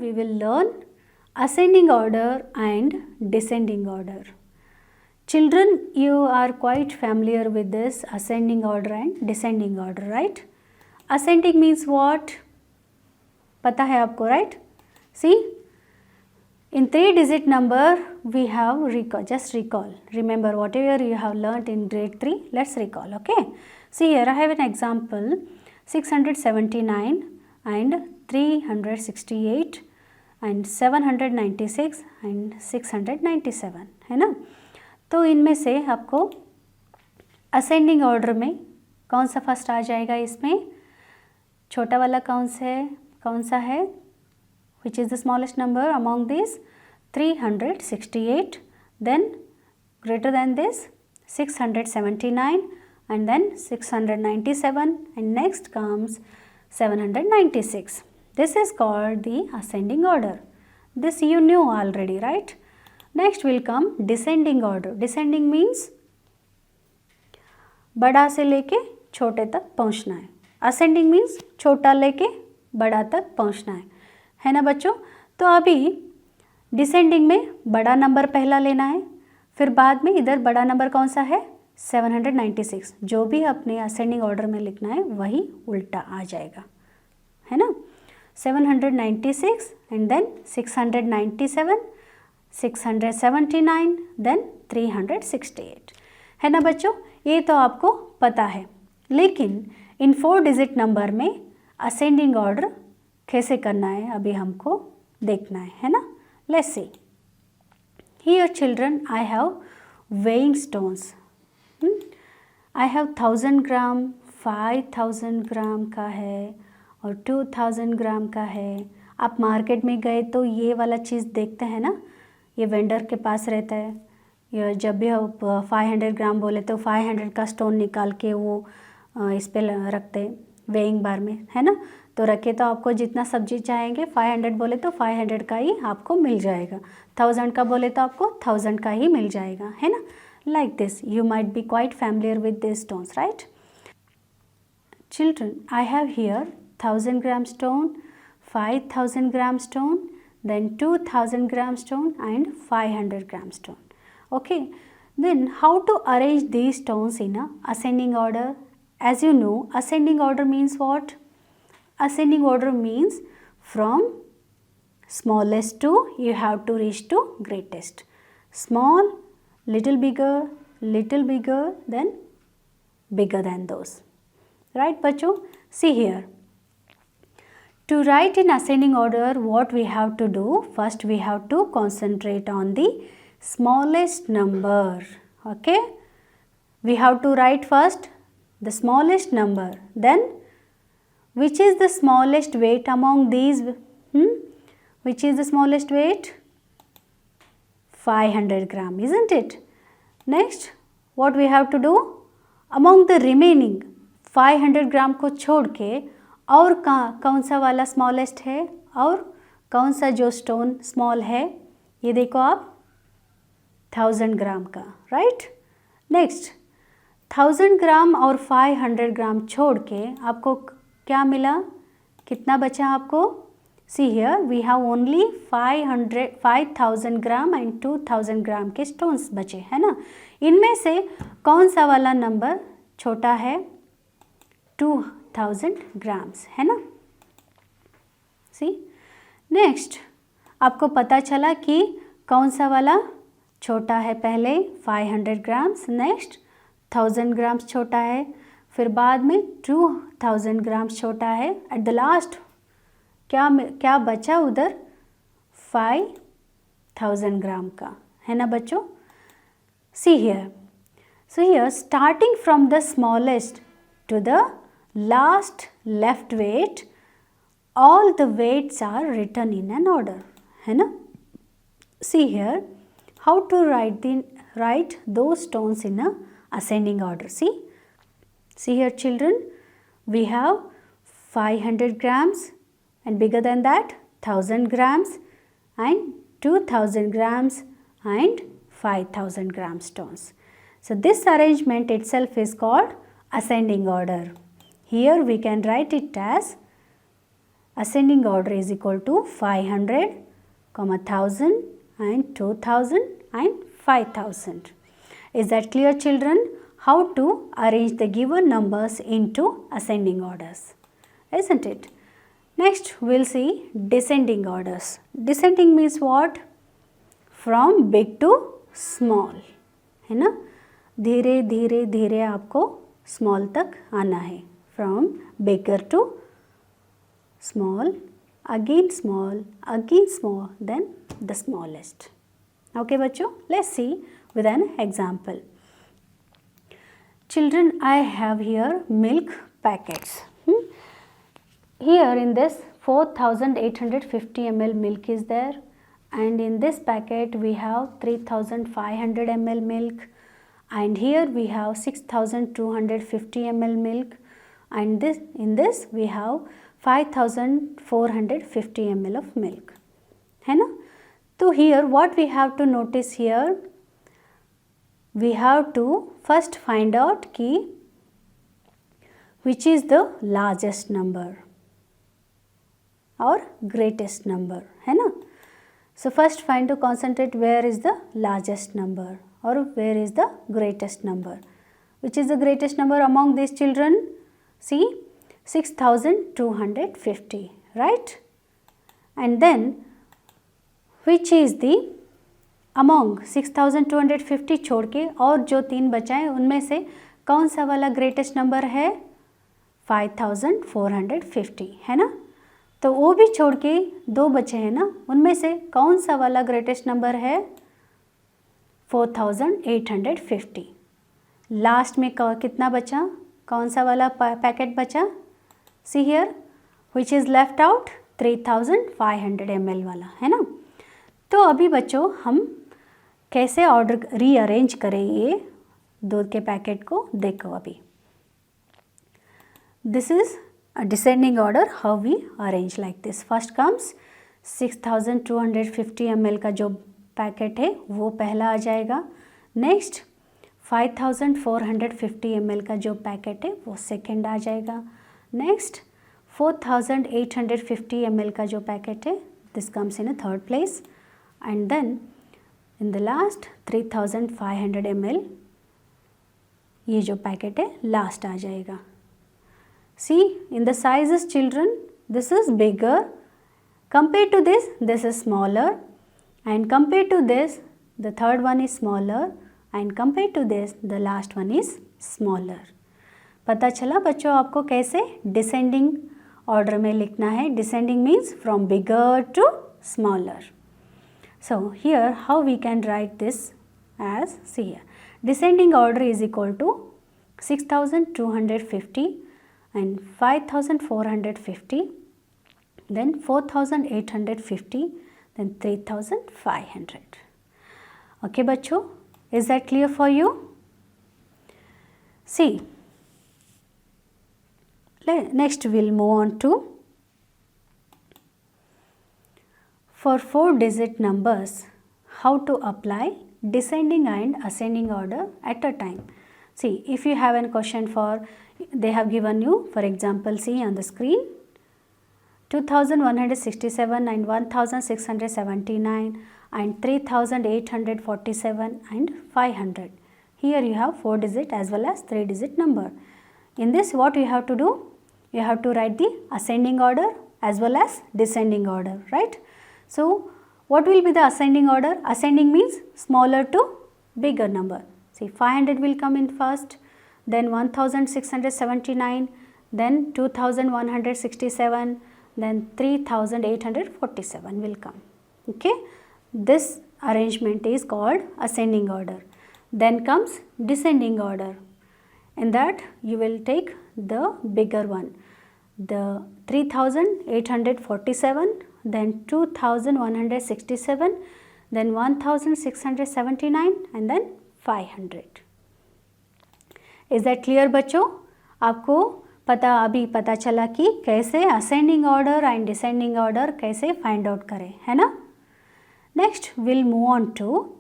we will learn ascending order and descending order. Children, you are quite familiar with this ascending order and descending order, right? Ascending means what? पता है आपको, right? See, in 3-digit number we have just recall. Remember whatever you have learnt in grade 3. Let's recall. Okay. See here I have an example 679 and 368 and 796 and 697 है ना. तो इनमें से आपको ascending order में कौन सा फर्स्ट आ जाएगा? इसमें छोटा वाला कौन सा है? which is the smallest number among these? 368, then greater than this 679 and then 697 and next comes 796. This is called the ascending order. This you knew already, right? Next will come descending order. Descending means बड़ा से लेके छोटे तक पहुंचना है. Ascending means छोटा लेके बड़ा तक पहुंचना है ना बच्चों. तो अभी डिसेंडिंग में बड़ा नंबर पहला लेना है, फिर बाद में इधर बड़ा नंबर कौन सा है? 796. जो भी अपने असेंडिंग ऑर्डर में लिखना है वही उल्टा आ जाएगा, है ना. 796 एंड देन 697, 679 देन 368 है ना बच्चों. ये तो आपको पता है, लेकिन इन 4 डिजिट नंबर में असेंडिंग ऑर्डर कैसे करना है अभी हमको देखना है ना. Let's see. Here children, I have weighing stones. I have 1000 ग्राम, 5000 ग्राम का है और 2000 ग्राम का है. आप मार्केट में गए तो ये वाला चीज़ देखते हैं ना, ये वेंडर के पास रहता है. या जब भी आप 500 ग्राम बोले तो 500 का स्टोन निकाल के वो इस पे रखते वेइंग बार में, है ना. तो रखे तो आपको जितना सब्जी चाहेंगे 500 बोले तो 500 का ही आपको मिल जाएगा, 1000 का बोले तो आपको 1000 का ही मिल जाएगा, है ना. Like this you might be quite familiar with this stones, right. Children, I have here 1000 gram stone, 5000 gram stone, then 2000 gram stone and 500 gram stone. Okay, then how to arrange these stones in a ascending order? As you know, ascending order means what? Ascending order means from smallest to you have to reach to greatest. Small, little bigger, then bigger than those. Right बच्चों? See here. To write in ascending order, what we have to do? First we have to concentrate on the smallest number. Okay? We have to write first the smallest number. Then which is the smallest weight among these? Which is the smallest weight? 500 gram, isn't it? Next, what we have to do? Among the remaining 500 gram को छोड़ के और कौन सा वाला smallest है और कौन सा जो स्टोन स्मॉल है, ये देखो आप 1000 ग्राम का, राइट. नेक्स्ट 1000 ग्राम और 500 ग्राम छोड़ के आपको क्या मिला? कितना बचा आपको? See here we have only 5000 gram and 2000 gram के स्टोन्स बचे, है ना. इनमें से कौन सा वाला नंबर छोटा है? 2000 ग्राम्स, है ना. सी नेक्स्ट आपको पता चला कि कौन सा वाला छोटा है. पहले 500 ग्राम्स, नेक्स्ट 1000 ग्राम्स छोटा है, फिर बाद में 2000 ग्राम्स छोटा है. एट द लास्ट क्या बचा उधर? 5000 ग्राम का, है ना बच्चों. See here, so here starting from the smallest to the last left weight, all the weights are written in an order, है ना. See here how to write those stones in a ascending order. See here children, we have 500 grams and bigger than that 1000 grams and 2000 grams and 5000 gram stones. So this arrangement itself is called ascending order. Here we can write it as ascending order is equal to 500, 1000 and 2000 and 5000. Is that clear, children? How to arrange the given numbers into ascending orders, isn't it? Next we'll see descending orders. Descending means what? From big to small, है ना? धीरे धीरे धीरे आपको small तक आना है. From bigger to small, again small, then the smallest. Okay बच्चों, let's see with an example. Children, I have here milk packets. Here in this 4850 ml milk is there, and in this packet we have 3500 ml milk, and here we have 6250 ml milk, and in this we have 5450 ml of milk, है ना? तो here what we have to notice here, we have to first find out कि which is the largest number or greatest number, है ना? So first find to concentrate where is the largest number or where is the greatest number. Which is the greatest number among these children? See, 6250, right? And then which is the among 6250 छोड़ के और जो 3 बचाएं उनमें से कौन सा वाला ग्रेटेस्ट नंबर है? 5450, है ना? तो वो भी छोड़ के 2 बचे हैं ना, उनमें से कौन सा वाला ग्रेटेस्ट नंबर है? 4850. लास्ट में कितना बचा? कौन सा वाला पैकेट बचा? See here which is left out 3500 ml वाला, है ना? तो अभी बच्चों हम कैसे ऑर्डर रीअरेंज करें ये दूध के पैकेट को, देखो अभी. This is a descending order, how we arrange like this. First comes 6250 ml का जो पैकेट है वो पहला आ जाएगा. नेक्स्ट 5450 ml का जो पैकेट है वो सेकेंड आ जाएगा. नेक्स्ट 4850 ml का जो पैकेट है this comes in a third place, and then in the last 3500 ml ये जो पैकेट है लास्ट आ जाएगा. See in the sizes children, this is bigger compared to this is smaller, and compared to this the third one is smaller, and compared to this the last one is smaller. पता चला बच्चों आपको कैसे descending order में लिखना है. Descending means from bigger to smaller. So here how we can write this as, see here, descending order is equal to 6250 and 5450, then 4850, then 3500. Okay बच्चों, is that clear for you? See, next we'll move on to for 4-digit numbers, how to apply descending and ascending order at a time. See, if you have a question for, they have given you, for example, see on the screen, 2167 and 1679 and 3847 and 500. Here you have 4-digit as well as 3-digit number. In this what you have to do? You have to write the ascending order as well as descending order, right? So what will be the ascending order? Ascending means smaller to bigger number. See, 500 will come in first, then 1679, then 2167, then 3847 will come. Okay, this arrangement is called ascending order. Then comes descending order. In that you will take the bigger one, the 3847, then 2167, then 1679 and then 500. Is that clear बच्चों? आपको अभी पता चला कि कैसे ascending order and descending order कैसे find out करें, है ना? Next will move on to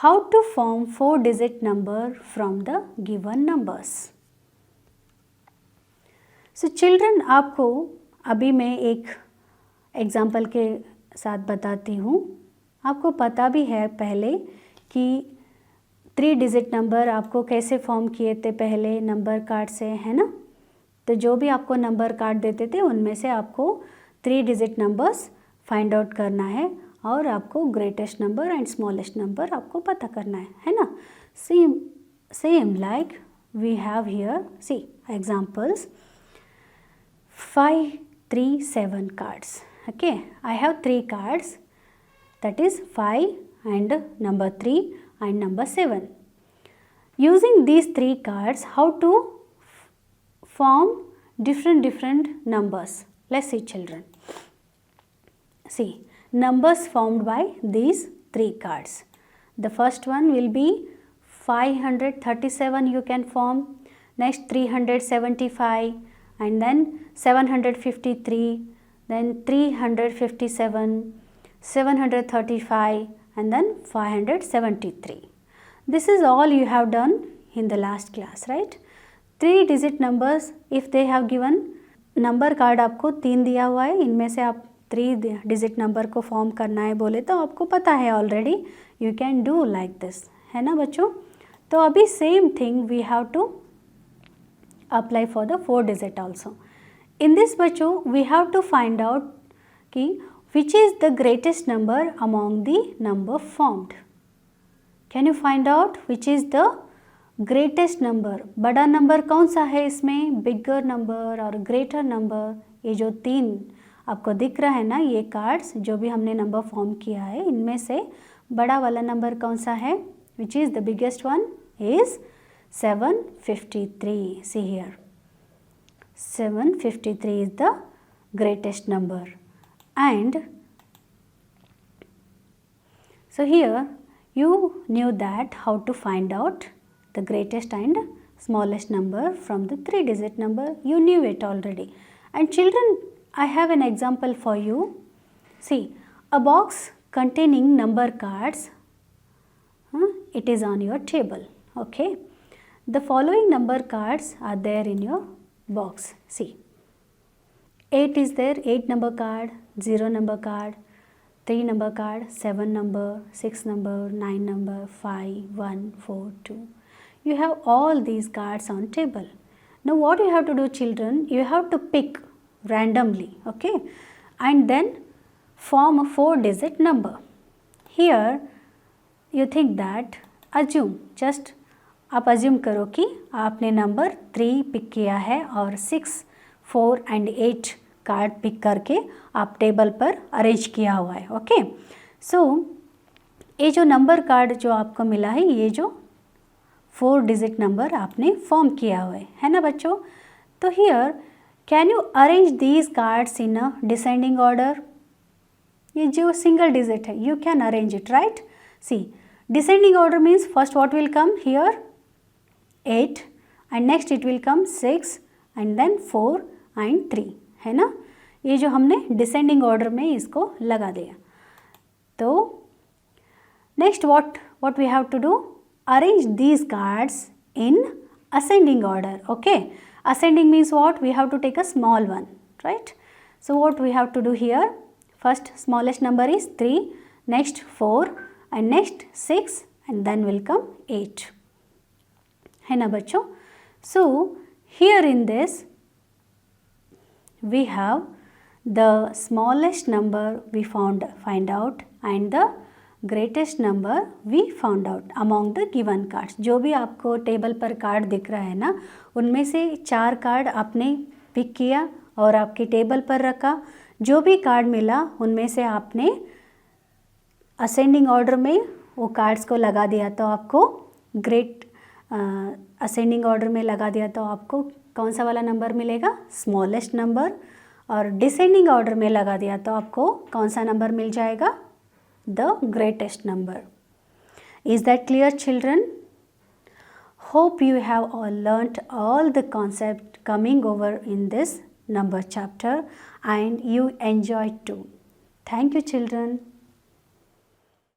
how to form 4-digit number from the given numbers. So children, आपको अभी मैं एक एग्जाम्पल के साथ बताती हूँ। आपको पता भी है पहले कि 3 डिजिट नंबर आपको कैसे फॉर्म किए थे पहले नंबर कार्ड से, है ना। तो जो भी आपको नंबर कार्ड देते थे उनमें से आपको 3 डिजिट नंबर्स फाइंड आउट करना है और आपको greatest number and smallest number आपको पता करना है ना। Same like we have here, see examples 5, 3, 7 cards. Okay, I have 3 cards, that is 5 and number 3 and number 7. Using these 3 cards, how to form different numbers? Let's see children. See, numbers formed by these 3 cards. The first one will be 537 you can form, next 375 and then 753, then 357, 735 and then 573. This is all you have done in the last class, right? 3 digit numbers, if they have given number card आपको 3 दिया हुआ है, इनमें से आप 3 digit number को form करना है बोले तो आपको पता है already, you can do like this, है ना बच्चों। तो अभी same thing we have to apply for the 4 digit also. In this बच्चों we have to find out कि which is the greatest number among the number formed. Can you find out which is the greatest number? बड़ा number कौन सा है इसमें, bigger number और greater number? ये जो 3 आपको दिख रहा है ना, ये कार्ड्स जो भी हमने नंबर फॉर्म किया है, इनमें से बड़ा वाला नंबर कौन सा है? विच is the biggest one is 753. See here, 753 is the greatest number. And so here you knew that how to find out the greatest and smallest number from the 3 digit number. You knew it already. And children, I have an example for you. See, a box containing number cards, it is on your table. Okay, the following number cards are there in your box. See, 8 is there, 8 number card, 0 number card, 3 number card, 7 number, 6 number, 9 number, 5, 1, 4, 2. You have all these cards on table. Now what you have to do children, you have to pick randomly, okay, and then form a 4 digit number. Here you think that, assume, just आप assume करो कि आपने number 3 pick किया है और 6, 4 and 8 card pick करके आप table पर अरेंज किया हुआ है। ओके, सो ये जो नंबर कार्ड जो आपको मिला है, ये जो 4 डिजिट नंबर आपने फॉर्म किया हुआ है ना बच्चों। तो here can you arrange these cards in a descending order? ये जो सिंगल डिजिट है, you can arrange it, right. See, descending order means first what will come here 8 and next it will come 6 and then 4 and 3, है ना। ये जो हमने descending order में इसको लगा दिया। तो next what we have to do, arrange these cards in ascending order. Okay, ascending means what? We have to take a small one, right? So what we have to do here, first smallest number is 3, next 4 and next 6 and then will come 8, है ना बच्चों। So here in this we have the smallest number we find out and the greatest number we found out among the given cards. जो भी आपको table पर card दिख रहा है ना, उनमें से 4 कार्ड आपने पिक किया और आपके टेबल पर रखा। जो भी कार्ड मिला उनमें से आपने असेंडिंग ऑर्डर में वो कार्ड्स को लगा दिया, तो आपको असेंडिंग ऑर्डर में लगा दिया तो आपको कौन सा वाला नंबर मिलेगा? Smallest number. और डिसेंडिंग ऑर्डर में लगा दिया तो आपको कौन सा नंबर मिल जाएगा? The greatest number. Is that clear children? Hope you have all learned all the concept coming over in this number chapter and you enjoyed too. Thank you children.